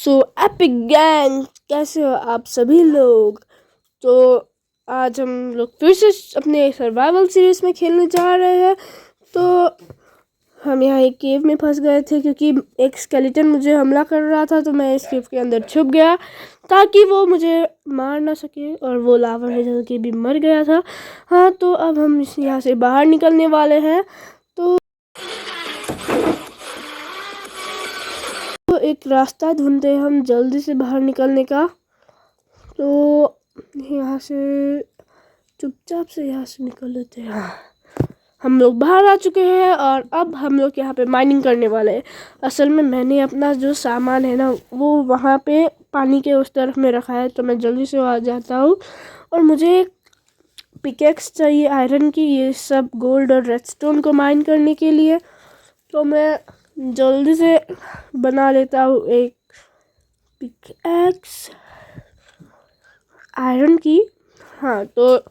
सो epic gang, कैसे हो आप सभी लोग। तो आज हम लोग फिर से अपने सर्वाइवल सीरीज में खेलने जा रहे हैं। तो हम यहाँ एक केव में फंस गए थे क्योंकि एक स्केलेटन मुझे हमला कर रहा था, तो मैं इस केव के अंदर छुप गया ताकि वो मुझे मार ना सके, और वो लावा में जल के भी मर गया था। हाँ, तो अब हम यहाँ से बाहर निकलने वाले हैं। तो एक रास्ता ढूंढते हैं हम जल्दी से बाहर निकलने का। तो यहाँ से चुपचाप से यहाँ से निकल लेते हैं। हम लोग बाहर आ चुके हैं और अब हम लोग यहाँ पे माइनिंग करने वाले हैं। असल में मैंने अपना जो सामान है ना वो वहाँ पे पानी के उस तरफ में रखा है, तो मैं जल्दी से आ जाता हूँ। और मुझे एक पिकेक्स चाहिए आयरन की, ये सब गोल्ड और रेडस्टोन को माइन करने के लिए। तो मैं जल्दी से बना लेता हूँ एक पिकेक्स आयरन की। हाँ, तो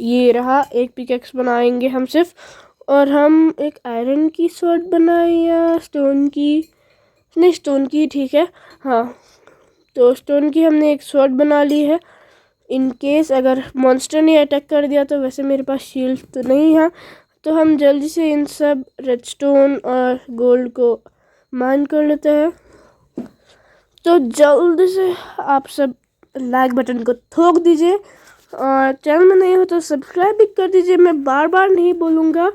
ये रहा एक पिकेक्स बनाएंगे हम सिर्फ, और हम एक आयरन की स्वॉर्ड बनाए या स्टोन की, नहीं स्टोन की ठीक है। हाँ, तो स्टोन की हमने एक स्वॉर्ड बना ली है इन केस अगर मॉन्स्टर ने अटैक कर दिया तो। वैसे मेरे पास शील्ड तो नहीं है, तो हम जल्दी से इन सब रेडस्टोन और गोल्ड को माइन कर लेते हैं। तो जल्दी से आप सब लाइक बटन को ठोक दीजिए, और चैनल में नहीं हो तो सब्सक्राइब भी कर दीजिए। मैं बार बार नहीं बोलूँगा।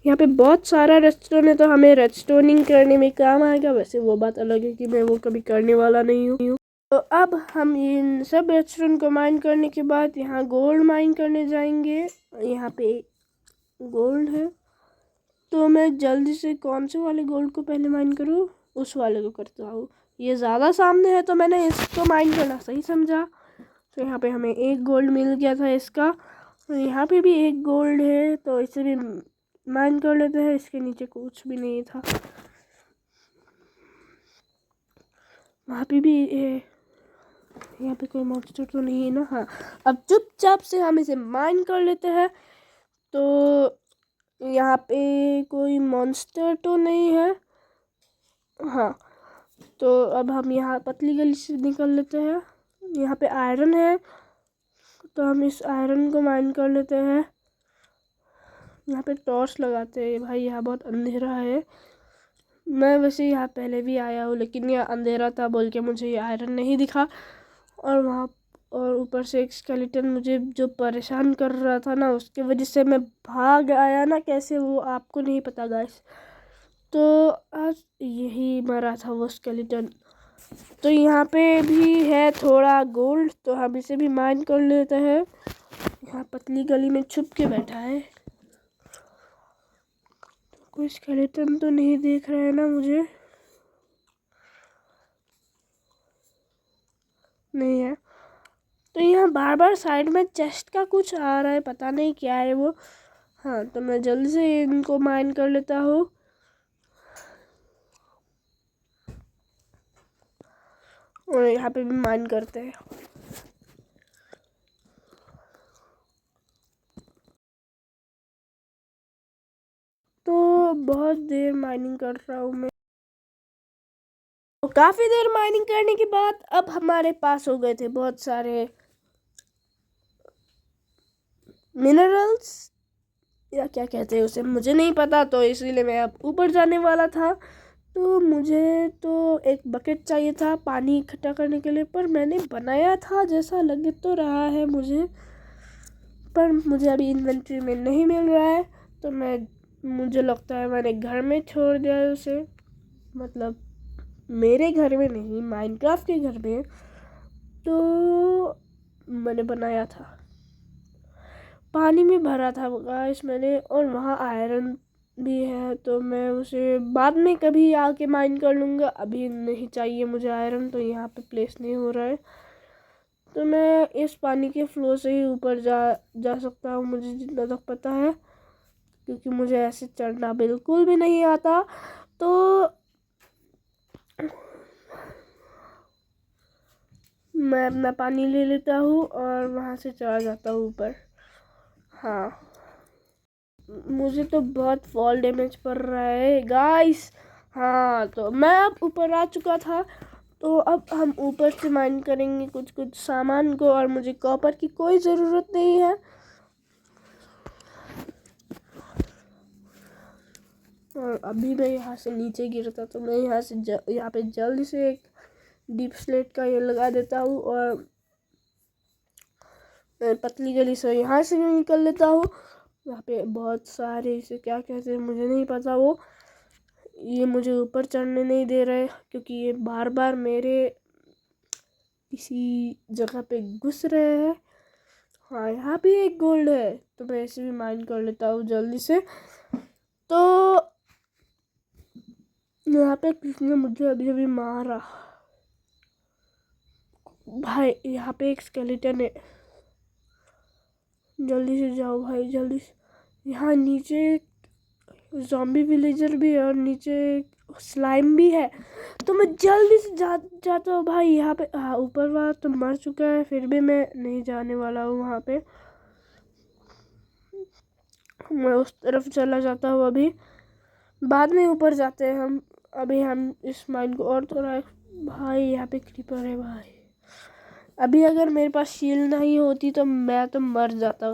यहाँ पे बहुत सारा रेडस्टोन है, तो हमें रेडस्टोनिंग करने में काम आएगा। वैसे वो बात अलग है कि मैं वो कभी करने वाला नहीं हूँ। तो अब हम इन सब रेडस्टोन को माइन करने के बाद यहाँ गोल्ड माइन करने जाएंगे। यहाँ पे गोल्ड है, तो मैं जल्दी से कौन से वाले गोल्ड को पहले माइन करूँ, उस वाले को करता हूँ। ये ज़्यादा सामने है तो मैंने इसको माइन करना सही समझा। तो यहाँ पे हमें एक गोल्ड मिल गया था इसका, और यहाँ पे भी एक गोल्ड है, तो इसे भी माइन कर लेते हैं। इसके नीचे कुछ भी नहीं था, वहाँ पे भी यहाँ पे कोई मॉन्स्टर तो नहीं है ना। हाँ, अब चुपचाप से हम इसे माइन कर लेते हैं। तो यहाँ पे कोई मॉन्स्टर तो नहीं है। हाँ, तो अब हम यहाँ पतली गली से निकल लेते हैं। यहाँ पे आयरन है, तो हम इस आयरन को माइन कर लेते हैं। यहाँ पे टॉर्च लगाते हैं। भाई यहाँ बहुत अंधेरा है। मैं वैसे यहाँ पहले भी आया हूँ, लेकिन यह अंधेरा था बोल के मुझे ये आयरन नहीं दिखा। और वहाँ और ऊपर से एक स्केलेटन मुझे जो परेशान कर रहा था ना, उसके वजह से मैं भाग आया ना, कैसे वो आपको नहीं पता गाइस। तो आज यही मरा था वो स्केलेटन। तो यहाँ पे भी है थोड़ा गोल्ड, तो हम इसे भी माइन कर लेते हैं। यहाँ पतली गली में छुप के बैठा है, कोई स्केलेटन तो नहीं देख रहा है ना मुझे, नहीं है। तो यहाँ बार बार साइड में चेस्ट का कुछ आ रहा है, पता नहीं क्या है वो। हाँ, तो मैं जल्दी से इनको माइन कर लेता हूँ। और यहाँ पे भी माइन करते हैं। तो बहुत देर माइनिंग कर रहा हूँ मैं। तो काफ़ी देर माइनिंग करने के बाद अब हमारे पास हो गए थे बहुत सारे मिनरल्स, या क्या कहते हैं उसे मुझे नहीं पता। तो इसीलिए मैं अब ऊपर जाने वाला था। तो मुझे तो एक बकेट चाहिए था पानी इकट्ठा करने के लिए, पर मैंने बनाया था जैसा लग तो रहा है मुझे, पर मुझे अभी इन्वेंट्री में नहीं मिल रहा है। तो मुझे लगता है मैंने घर में छोड़ दिया है उसे, मतलब मेरे घर में नहीं, माइनक्राफ्ट के घर में। तो मैंने बनाया था, पानी में भरा था गाइस मैंने, और वहाँ आयरन भी है। तो मैं उसे बाद में कभी आके माइन कर लूँगा, अभी नहीं चाहिए मुझे आयरन, तो यहाँ पे प्लेस नहीं हो रहा है। तो मैं इस पानी के फ्लो से ही ऊपर जा सकता हूँ, मुझे जितना तक पता है, क्योंकि मुझे ऐसे चढ़ना बिल्कुल भी नहीं आता। तो मैं अपना पानी ले लेता हूँ और वहाँ से चला जाता हूँ ऊपर। हाँ, मुझे तो बहुत फॉल डैमेज पड़ रहा है गाइस। हाँ, तो मैं अब ऊपर आ चुका था। तो अब हम ऊपर से माइन करेंगे कुछ कुछ सामान को, और मुझे कॉपर की कोई ज़रूरत नहीं है। और अभी मैं यहाँ से नीचे गिरता तो मैं यहाँ से यहाँ पे जल्दी से एक डीप स्लेट का ये लगा देता हूँ, और मैं पतली गली से यहाँ से भी निकल लेता हूँ। यहाँ पे बहुत सारे इसे क्या कहते हैं मुझे नहीं पता, वो ये मुझे ऊपर चढ़ने नहीं दे रहे क्योंकि ये बार बार मेरे किसी जगह पे घुस रहे हैं। हाँ, यहाँ भी एक गोल्ड है, तो मैं ऐसे भी माइन कर लेता हूँ जल्दी से। तो यहाँ पे किसने मुझे अभी अभी मारा भाई, यहाँ पे एक स्केलेटन है, जल्दी से जाओ भाई जल्दी से। यहाँ नीचे ज़ॉम्बी विलेजर भी है और नीचे स्लाइम भी है, तो मैं जल्दी से जाता हूँ भाई यहाँ पे। हाँ, ऊपर वाला तो मर चुका है, फिर भी मैं नहीं जाने वाला हूँ वहाँ पे। मैं उस तरफ चला जाता हूँ, अभी बाद में ऊपर जाते हैं हम। अभी हम इस माइन को और थोड़ा भाई, यहाँ पे क्रीपर है भाई। अभी अगर मेरे पास शील्ड नहीं होती तो मैं तो मर जाता।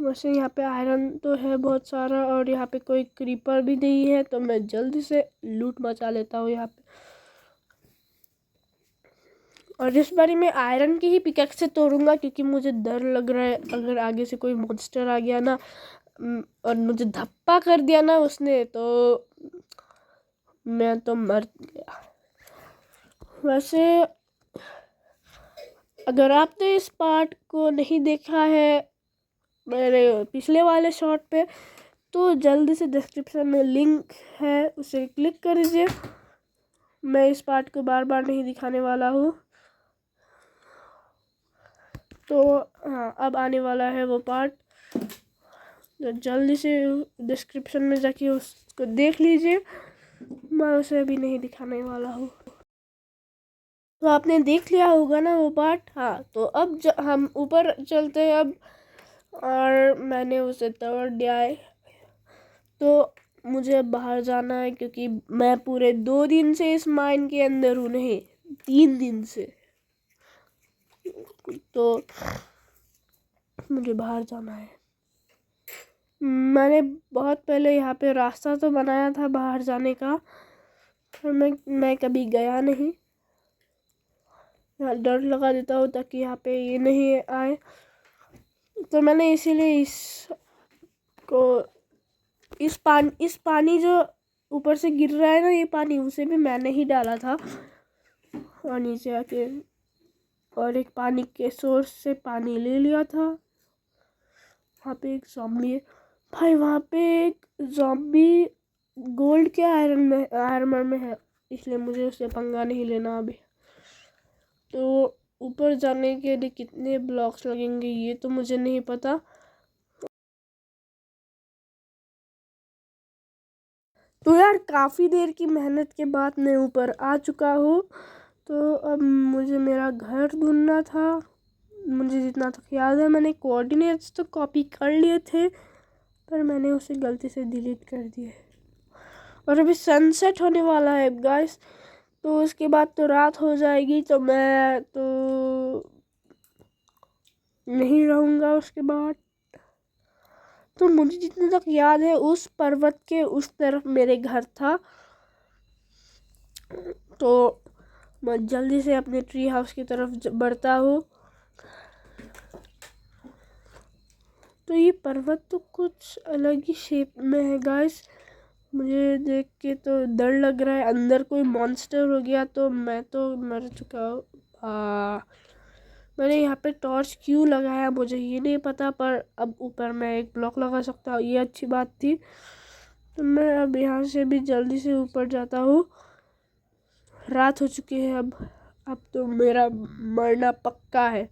वैसे यहाँ पे आयरन तो है बहुत सारा, और यहाँ पे कोई क्रीपर भी नहीं है, तो मैं जल्दी से लूट मचा लेता हूँ यहाँ पे। और इस बारी मैं आयरन की ही पिकैक्स से तोड़ूंगा, क्योंकि मुझे डर लग रहा है अगर आगे से कोई मॉन्स्टर आ गया ना और मुझे धप्पा कर दिया ना उसने, तो मैं तो मर गया। वैसे अगर आपने इस पार्ट को नहीं देखा है मेरे पिछले वाले शॉट पे, तो जल्दी से डिस्क्रिप्शन में लिंक है, उसे क्लिक कर दीजिए। मैं इस पार्ट को बार बार नहीं दिखाने वाला हूँ। तो हाँ, अब आने वाला है वो पार्ट, तो जल्दी से डिस्क्रिप्शन में जाके उसको देख लीजिए। मैं उसे अभी नहीं दिखाने वाला हूँ। तो आपने देख लिया होगा ना वो पार्ट। हाँ, तो अब हम ऊपर चलते हैं अब, और मैंने उसे तोड़ दिया है। तो मुझे बाहर जाना है, क्योंकि मैं पूरे 2 दिन से इस माइन के अंदर हूँ, नहीं 3 दिन से। तो मुझे बाहर जाना है। मैंने बहुत पहले यहाँ पे रास्ता तो बनाया था बाहर जाने का, पर मैं कभी गया नहीं। यहाँ डर लगा देता हूँ ताकि यहाँ पे ये नहीं आए, तो मैंने इसीलिए इस पानी जो ऊपर से गिर रहा है ना, ये पानी उसे भी मैंने ही डाला था। और नीचे आके और एक पानी के सोर्स से पानी ले लिया था। वहाँ पे एक ज़ॉम्बी है भाई, वहाँ पे एक ज़ॉम्बी गोल्ड के आर्मर में है, इसलिए मुझे उससे पंगा नहीं लेना अभी। तो ऊपर जाने के लिए कितने ब्लॉक्स लगेंगे ये तो मुझे नहीं पता। तो यार, काफ़ी देर की मेहनत के बाद मैं ऊपर आ चुका हूँ। तो अब मुझे मेरा घर ढूंढना था। मुझे जितना तक याद है मैंने कोऑर्डिनेट्स तो कॉपी कर लिए थे, पर मैंने उसे गलती से डिलीट कर दिए। और अभी सनसेट होने वाला है गाइस, तो उसके बाद तो रात हो जाएगी, तो मैं तो नहीं रहूँगा उसके बाद। तो मुझे जितने तक याद है उस पर्वत के उस तरफ मेरे घर था। तो मैं जल्दी से अपने ट्री हाउस की तरफ बढ़ता हूँ। तो ये पर्वत तो कुछ अलग ही शेप में है गाइस, मुझे देख के तो डर लग रहा है अंदर कोई मॉन्स्टर हो गया तो मैं तो मर चुका हूँ। मैंने यहाँ पे टॉर्च क्यों लगाया मुझे ये नहीं पता, पर अब ऊपर मैं एक ब्लॉक लगा सकता हूँ, ये अच्छी बात थी। तो मैं अब यहाँ से भी जल्दी से ऊपर जाता हूँ। रात हो चुकी है अब तो मेरा मरना पक्का है।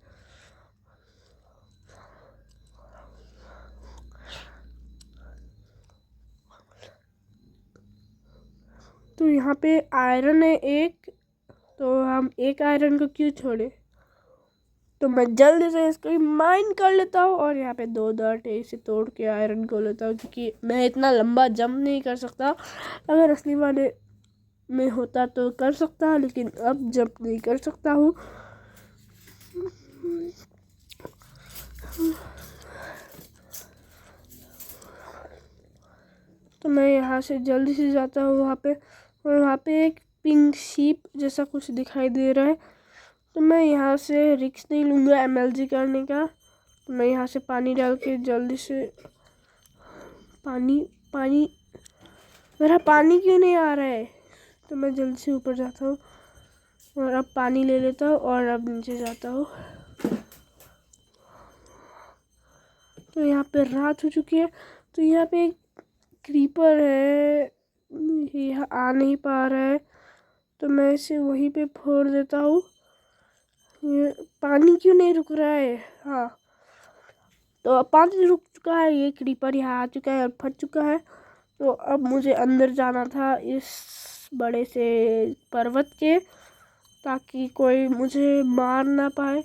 तो यहाँ पे आयरन है एक, तो हम एक आयरन को क्यों छोड़े। तो मैं जल्दी से इसको माइन कर लेता हूँ और यहाँ पे 2 डॉट है, इसे तोड़ के आयरन को लेता हूँ क्योंकि मैं इतना लंबा जंप नहीं कर सकता। अगर असली वाले में होता तो कर सकता, लेकिन अब जंप नहीं कर सकता हूँ। तो मैं यहाँ से जल्दी से जाता हूँ वहाँ पे, और वहाँ पे एक पिंक शीप जैसा कुछ दिखाई दे रहा है। तो मैं यहाँ से रिस्क नहीं लूँगा एमएलजी करने का। तो मैं यहाँ से पानी डाल के जल्दी से पानी मेरा पानी क्यों नहीं आ रहा है। तो मैं जल्दी से ऊपर जाता हूँ और अब पानी ले लेता हूँ और अब नीचे जाता हूँ। तो यहाँ पे रात हो चुकी है। तो यहाँ पे एक क्रीपर है, यह आ नहीं पा रहा है, तो मैं इसे वहीं पे फोड़ देता हूँ। ये पानी क्यों नहीं रुक रहा है। हाँ, तो अब पानी रुक चुका है, ये क्रीपर यहाँ आ चुका है और फट चुका है। तो अब मुझे अंदर जाना था इस बड़े से पर्वत के, ताकि कोई मुझे मार ना पाए।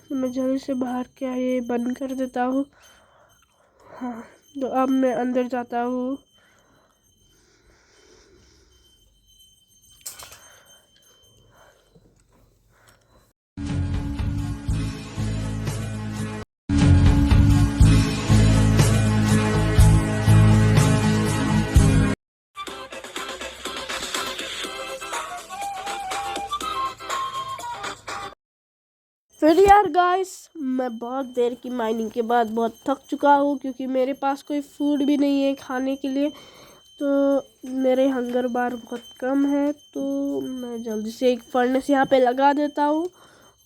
तो मैं जल्दी से बाहर क्या ये बंद कर देता हूँ। हाँ, तो अब मैं अंदर जाता हूँ। फिर यार गाइस, मैं बहुत देर की माइनिंग के बाद बहुत थक चुका हूँ, क्योंकि मेरे पास कोई फूड भी नहीं है खाने के लिए। तो मेरे हंगर बार बहुत कम है। तो मैं जल्दी से एक फर्नेस यहाँ पे लगा देता हूँ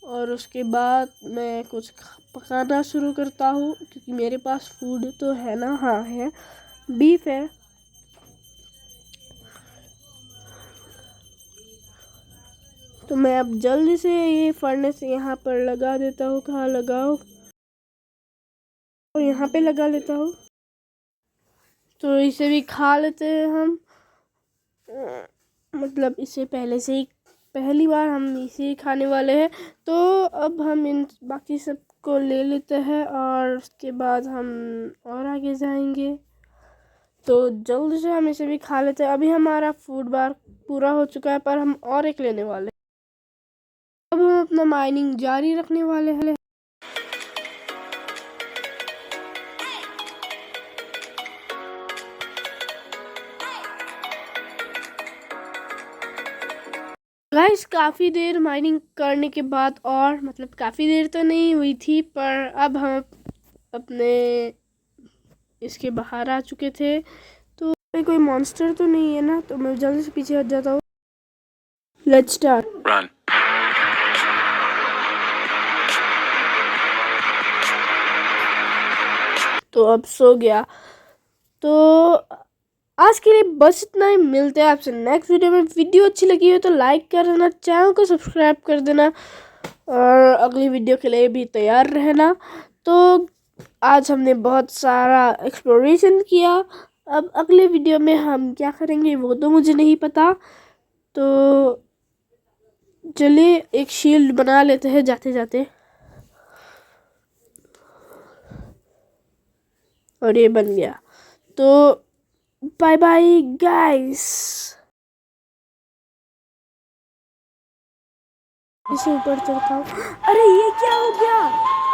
और उसके बाद मैं कुछ पकाना शुरू करता हूँ, क्योंकि मेरे पास फूड तो है ना। हाँ है, बीफ है। तो मैं अब जल्दी से ये फर्नेस यहाँ पर लगा देता हूँ। कहाँ लगाओ, तो यहाँ पे लगा लेता हूँ। तो इसे भी खा लेते हैं हम, मतलब इसे पहले से ही पहली बार हम इसे ही खाने वाले हैं। तो अब हम इन बाकी सब को ले लेते हैं और उसके बाद हम और आगे जाएंगे। तो जल्दी से हम इसे भी खा लेते हैं। अभी हमारा फूड बार पूरा हो चुका है, पर हम और एक लेने वाले हैं। अब हम अपना माइनिंग जारी रखने वाले हैं। गाइस, काफ़ी देर माइनिंग करने के बाद, और मतलब काफ़ी देर तो नहीं हुई थी, पर अब हम अपने इसके बाहर आ चुके थे। तो कोई मॉन्स्टर तो नहीं है ना, तो मैं जल्दी से पीछे हट जाता हूँ। Let's start run. तो अब सो गया। तो आज के लिए बस इतना ही, मिलते हैं आपसे नेक्स्ट वीडियो में। वीडियो अच्छी लगी हो तो लाइक कर देना, चैनल को सब्सक्राइब कर देना और अगली वीडियो के लिए भी तैयार रहना। तो आज हमने बहुत सारा एक्सप्लोरेशन किया। अब अगले वीडियो में हम क्या करेंगे वो तो मुझे नहीं पता। तो चलिए एक शील्ड बना लेते हैं जाते जाते। और ये बन गया। तो बाय बाय गाइस। इसे ऊपर चढ़ता हूँ। अरे ये क्या हो गया,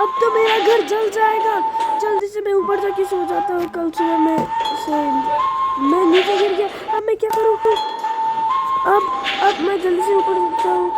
अब तो मेरा घर जल जाएगा। जल्दी से मैं ऊपर जाके सो जाता हूँ। कल सुबह मैं नीचे गिर गया। अब मैं क्या करूँ। अब मैं जल्दी से ऊपर उठता हूँ।